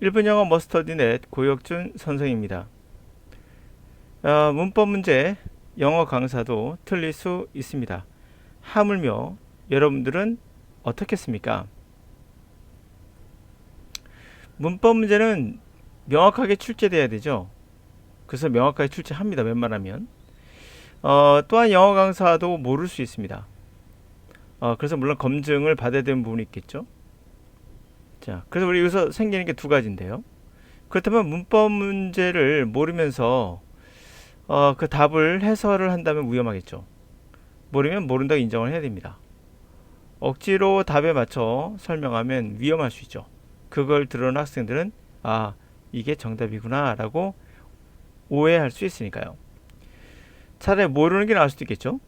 1분 영어 머스터디넷 고혁준 선생입니다. 문법 문제 영어 강사도 틀릴 수 있습니다. 하물며 여러분들은 어떻겠습니까? 문법 문제는 명확하게 출제돼야 되죠. 그래서 명확하게 출제합니다. 웬만하면. 또한 영어 강사도 모를 수 있습니다. 그래서 물론 검증을 받아야 되는 부분이 있겠죠. 자, 그래서 우리 여기서 생기는 게 두 가지인데요. 그렇다면 문법 문제를 모르면서 그 답을 해설을 한다면 위험하겠죠. 모르면 모른다고 인정을 해야 됩니다. 억지로 답에 맞춰 설명하면 위험할 수 있죠. 그걸 들은 학생들은 이게 정답이구나 라고 오해할 수 있으니까요. 차라리 모르는 게 나을 수도 있겠죠.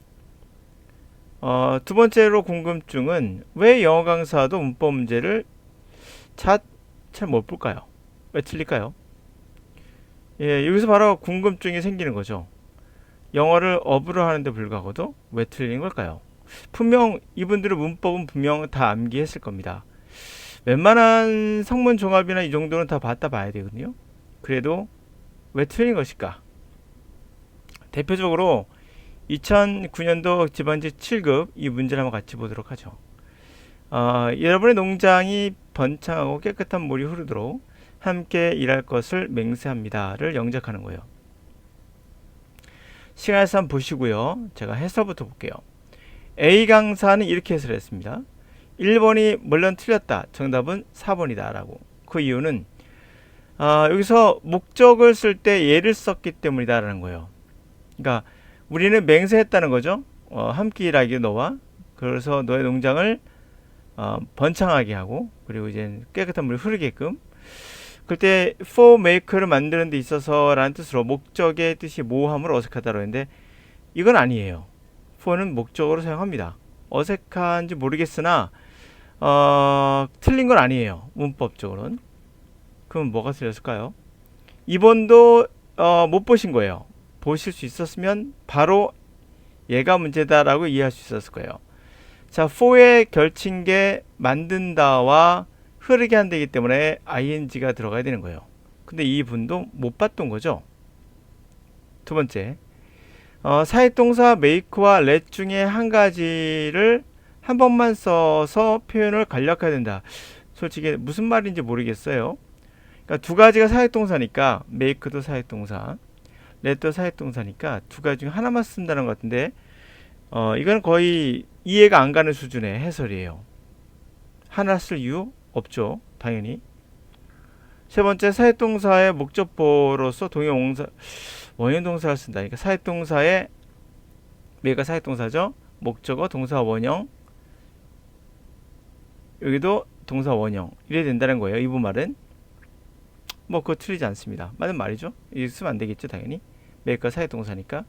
두 번째로 궁금증은 왜 영어 강사도 문법 문제를 잘 못 볼까요? 왜 틀릴까요? 여기서 바로 궁금증이 생기는 거죠. 영어를 업으로 하는데 불구하고도 왜 틀린 걸까요? 분명 이분들은 문법은 분명 다 암기했을 겁니다. 웬만한 성문 종합이나 이 정도는 다 봤다 봐야 되거든요. 그래도 왜 틀린 것일까? 대표적으로 2009년도 지방지 7급 이 문제를 한번 같이 보도록 하죠. 여러분의 농장이 번창하고 깨끗한 물이 흐르도록 함께 일할 것을 맹세합니다를 영작하는 거예요. 시간에서 한번 보시고요. 제가 해설부터 볼게요. A 강사는 이렇게 해설했습니다. 1번이 물론 틀렸다. 정답은 4번이다 라고. 그 이유는 여기서 목적을 쓸 때 예를 썼기 때문이다 라는 거예요. 그러니까 우리는 맹세했다는 거죠. 함께 일하기 너와. 그래서 너의 농장을 번창하게 하고 그리고 이제 깨끗한 물이 흐르게끔. 그때 for make를 만드는 데 있어서 라는 뜻으로 목적의 뜻이 모함을 어색하다고 했는데 이건 아니에요. for는 목적으로 사용합니다. 어색한지 모르겠으나 틀린 건 아니에요. 문법적으로는. 그럼 뭐가 틀렸을까요? 2번도 못 보신 거예요. 보실 수 있었으면 바로 얘가 문제다라고 이해할 수 있었을 거예요. 자, for에 결친 게 만든다와 흐르게 한다기 때문에 ing가 들어가야 되는 거예요. 근데 이 분도 못 봤던 거죠. 두 번째, 사역동사 make와 let 중에 한 가지를 한 번만 써서 표현을 간략화해야 된다. 솔직히 무슨 말인지 모르겠어요. 그러니까 두 가지가 사역동사니까 make도 사역동사, let도 사역동사니까 두 가지 중 하나만 쓴다는 것 같은데 이건 거의 이해가 안 가는 수준의 해설이에요. 하나 쓸 이유 없죠. 당연히. 세 번째, 사역동사의 목적보로서 원형동사를 쓴다. 그러니까 사역동사의 메가 사역동사죠. 목적어, 동사 원형. 여기도 동사 원형. 이래야 된다는 거예요. 이 부분말은. 그거 틀리지 않습니다. 맞는 말이죠. 이거 쓰면 안 되겠죠. 당연히. 메가 사역동사니까.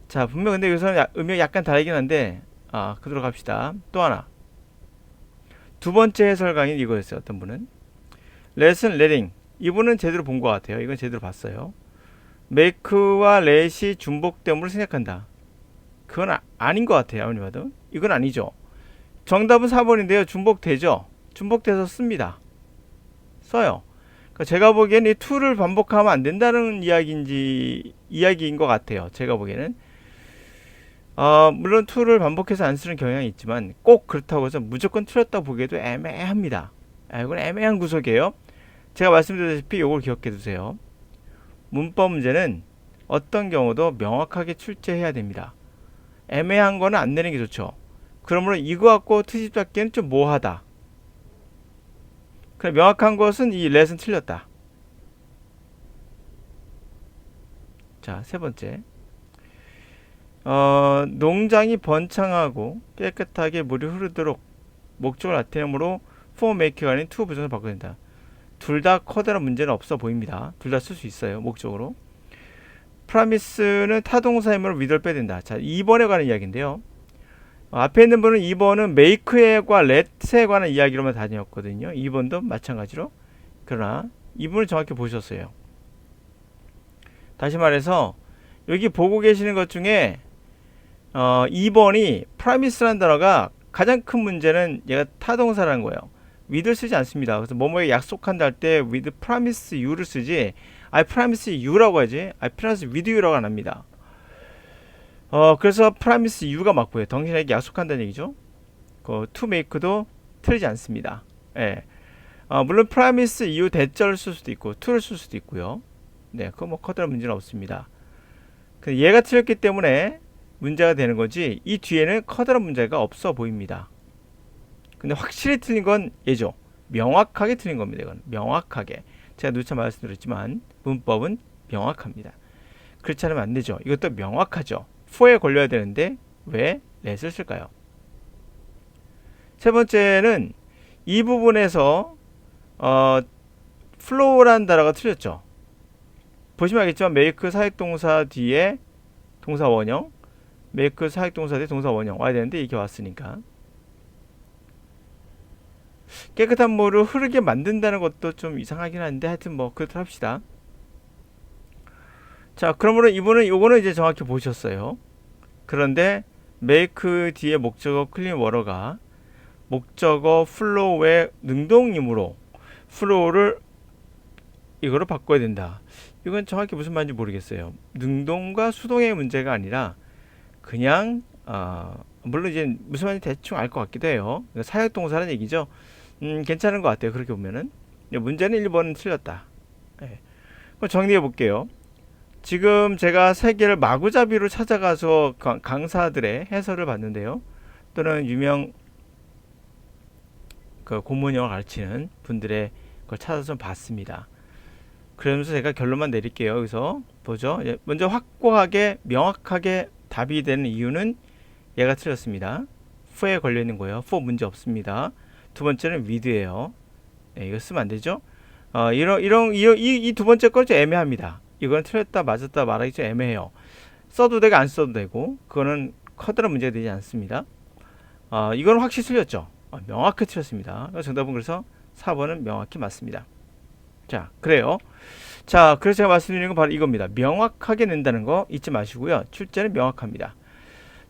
자, 분명 근데 여기서는 의미가 약간 다르긴 한데 그대로 갑시다. 또 하나. 두 번째 해설 강의는 이거였어요. 어떤 분은 lesson letting 이분은 제대로 본 것 같아요. 이건 제대로 봤어요. make와 let이 중복됨으로 생각한다. 그건 아닌 것 같아요. 아무리 봐도 이건 아니죠. 정답은 4번인데요. 중복되죠. 중복돼서 씁니다. 써요. 그러니까 제가 보기에는 이 to를 반복하면 안 된다는 이야기인 것 같아요. 제가 보기에는 물론 to를 반복해서 안 쓰는 경향이 있지만 꼭 그렇다고 해서 무조건 틀렸다고 보기에도 애매합니다. 이건 애매한 구석이에요. 제가 말씀드렸다시피 이걸 기억해 두세요. 문법 문제는 어떤 경우도 명확하게 출제해야 됩니다. 애매한 거는 안 내는 게 좋죠. 그러므로 이거 갖고 트집 잡기는 좀 모호하다. 그럼 명확한 것은 이 let은 틀렸다. 자, 세 번째. 농장이 번창하고 깨끗하게 물이 흐르도록 목적을 나타내므로 for make가 아닌 to 부정을 바꿔야 된다. 둘 다 커다란 문제는 없어 보입니다. 둘 다 쓸 수 있어요. 목적으로. promise는 타동사이므로 with를 빼야 된다. 자, 2번에 관한 이야기인데요. 앞에 있는 분은 2번은 make과 let에 관한 이야기로만 다녔거든요. 2번도 마찬가지로. 그러나 이분을 정확히 보셨어요. 다시 말해서 여기 보고 계시는 것 중에 2번이 promise라는 단어가 가장 큰 문제는 얘가 타동사라는 거예요. with를 쓰지 않습니다. 그래서 뭐뭐에 약속한다 할 때 with promise you를 쓰지 I promise you라고 하지 I promise with you라고 안 합니다. 그래서 promise you가 맞고요. 당신에게 약속한다는 얘기죠. to make도 틀리지 않습니다. 예. 물론 promise you 대절을 쓸 수도 있고 to를 쓸 수도 있고요. 네, 그거 뭐 커다란 문제는 없습니다. 얘가 틀렸기 때문에 문제가 되는 거지 이 뒤에는 커다란 문제가 없어 보입니다. 근데 확실히 틀린 건 얘죠. 명확하게 틀린 겁니다. 이건 명확하게. 제가 누차 말씀드렸지만 문법은 명확합니다. 그렇지 않으면 안 되죠. 이것도 명확하죠. for에 걸려야 되는데 왜 let을 쓸까요? 세 번째는 이 부분에서 flow라는 단어가 틀렸죠. 보시면 알겠지만 make 사역동사 뒤에 동사 원형, make 사역동사 뒤에 동사 원형 와야 되는데 이게 왔으니까 깨끗한 물을 흐르게 만든다는 것도 좀 이상하긴 한데 하여튼 뭐 그렇다 합시다. 자, 그러므로 이분은 요거는 이제 정확히 보셨어요. 그런데 make 뒤에 목적어 클린 워러가 목적어 flow의 능동이므로 flow를 이거로 바꿔야 된다. 이건 정확히 무슨 말인지 모르겠어요. 능동과 수동의 문제가 아니라 그냥 물론 이제 무슨 말인지 대충 알 것 같기도 해요. 사역동사라는 얘기죠. 괜찮은 것 같아요. 그렇게 보면은 문제는 1번은 틀렸다. 네. 그럼 정리해 볼게요. 지금 제가 세 개를 마구잡이로 찾아가서 강사들의 해설을 봤는데요. 또는 유명 고문형을 가르치는 분들의 걸 찾아서 봤습니다. 그러면서 제가 결론만 내릴게요. 여기서 보죠. 먼저 확고하게 명확하게 답이 되는 이유는 얘가 틀렸습니다. for에 걸려 있는 거예요. for 문제 없습니다. 두 번째는 with예요. 네, 이거 쓰면 안 되죠. 이 두 번째 건 좀 애매합니다. 이건 틀렸다 맞았다 말하기 좀 애매해요. 써도 되고 안 써도 되고 그거는 커다란 문제가 되지 않습니다. 이건 확실히 틀렸죠. 명확히 틀렸습니다. 정답은 그래서 4번은 명확히 맞습니다. 자, 그래요. 자, 그래서 제가 말씀드리는 건 바로 이겁니다. 명확하게 낸다는 거 잊지 마시고요. 출제는 명확합니다.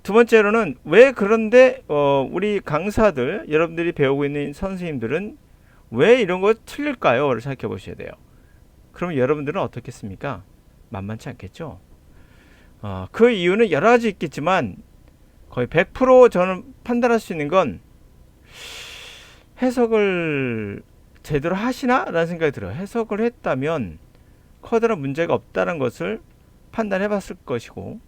두 번째로는 왜 그런데 우리 강사들, 여러분들이 배우고 있는 선생님들은 왜 이런 거 틀릴까요?를 생각해 보셔야 돼요. 그럼 여러분들은 어떻겠습니까? 만만치 않겠죠? 그 이유는 여러 가지 있겠지만 거의 100% 저는 판단할 수 있는 건 해석을 제대로 하시나? 라는 생각이 들어요. 해석을 했다면 커다란 문제가 없다는 것을 판단해 봤을 것이고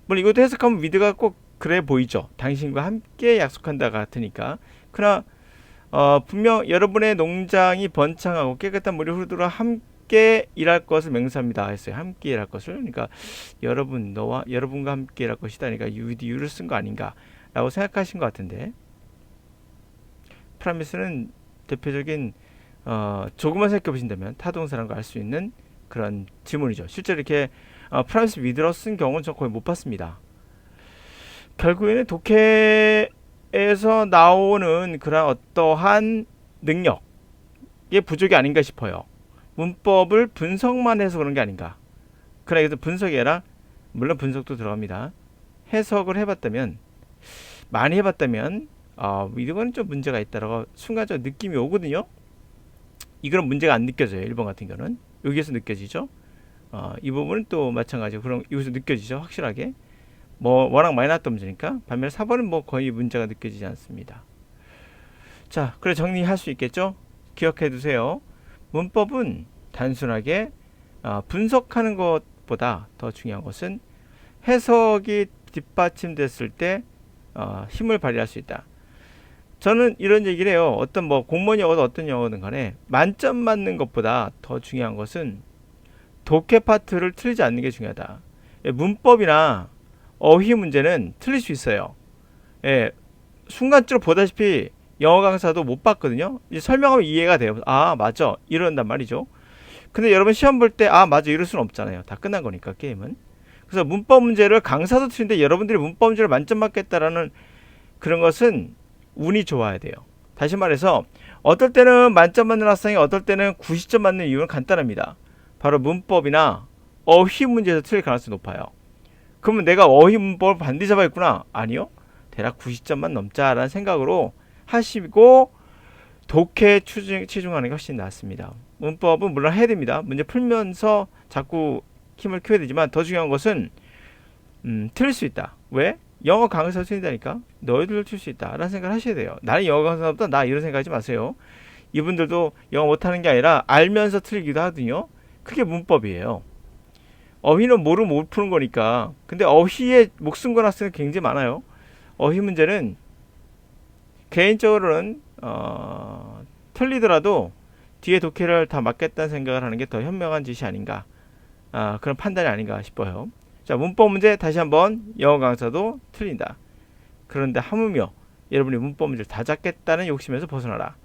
물론 이것도 해석하면 위드가 꼭 그래 보이죠. 당신과 함께 약속한다 같으니까. 그러나 분명 여러분의 농장이 번창하고 깨끗한 물이 흐르도록 함께 일할 것을 맹세합니다 했어요. 함께 일할 것을. 그러니까 여러분과 함께 일할 것이다. 그러니까 you를 쓴 거 아닌가 라고 생각하신 것 같은데 프라미스는 대표적인 조금만 생각해 보신다면 타동사라는 걸 알 수 있는 그런 지문이죠. 실제로 이렇게 프라미스 위드로 쓴 경우는 저 거의 못 봤습니다. 결국에는 독해에서 나오는 그런 어떠한 능력의 부족이 아닌가 싶어요. 문법을 분석만 해서 그런 게 아닌가. 그래서 분석이 아니라 물론 분석도 들어갑니다. 해석을 해봤다면 많이 해봤다면 이거는 좀 문제가 있다라고 순간적으로 느낌이 오거든요. 이거는 문제가 안 느껴져요. 1번 같은 경우는 여기에서 느껴지죠. 이 부분은 또 마찬가지고 그럼 여기서 느껴지죠. 확실하게 뭐 워낙 많이 나왔던 문제니까. 반면에 4번은 뭐 거의 문제가 느껴지지 않습니다. 자, 그래 정리할 수 있겠죠. 기억해 두세요. 문법은 단순하게 분석하는 것보다 더 중요한 것은 해석이 뒷받침됐을 때 힘을 발휘할 수 있다. 저는 이런 얘기를 해요. 어떤 뭐 공무원 영어든 어떤 영어든 간에 만점 맞는 것보다 더 중요한 것은 독해 파트를 틀리지 않는 게 중요하다. 문법이나 어휘 문제는 틀릴 수 있어요. 예, 순간적으로 보다시피 영어 강사도 못 봤거든요. 이제 설명하면 이해가 돼요. 맞아. 이런단 말이죠. 근데 여러분 시험 볼 때 맞아. 이럴 수는 없잖아요. 다 끝난 거니까 게임은. 그래서 문법 문제를 강사도 틀린데 여러분들이 문법 문제를 만점 맞겠다라는 그런 것은 운이 좋아야 돼요. 다시 말해서 어떨 때는 만점 맞는 학생이 어떨 때는 90점 맞는 이유는 간단합니다. 바로 문법이나 어휘 문제에서 틀릴 가능성이 높아요. 그러면 내가 어휘 문법을 반드시 잡아야겠구나. 아니요. 대략 90점만 넘자라는 생각으로 하시고 독해에 치중하는 게 훨씬 낫습니다. 문법은 물론 해야 됩니다. 문제 풀면서 자꾸 힘을 키워야 되지만 더 중요한 것은 틀릴 수 있다. 왜? 영어 강의서 틀린다니까. 너희들도 틀릴 수 있다 라는 생각을 하셔야 돼요. 나는 영어 강사보다 나 이런 생각하지 마세요. 이분들도 영어 못하는 게 아니라 알면서 틀리기도 하거든요. 그게 문법이에요. 어휘는 모르면 못 푸는 거니까. 근데 어휘에 목숨 건 학생은 굉장히 많아요. 어휘 문제는 개인적으로는 틀리더라도 뒤에 독해를 다 맞겠다는 생각을 하는 게 더 현명한 짓이 아닌가, 그런 판단이 아닌가 싶어요. 자, 문법 문제 다시 한번. 영어 강사도 틀린다. 그런데 하물며 여러분이 문법 문제를 다 잡겠다는 욕심에서 벗어나라.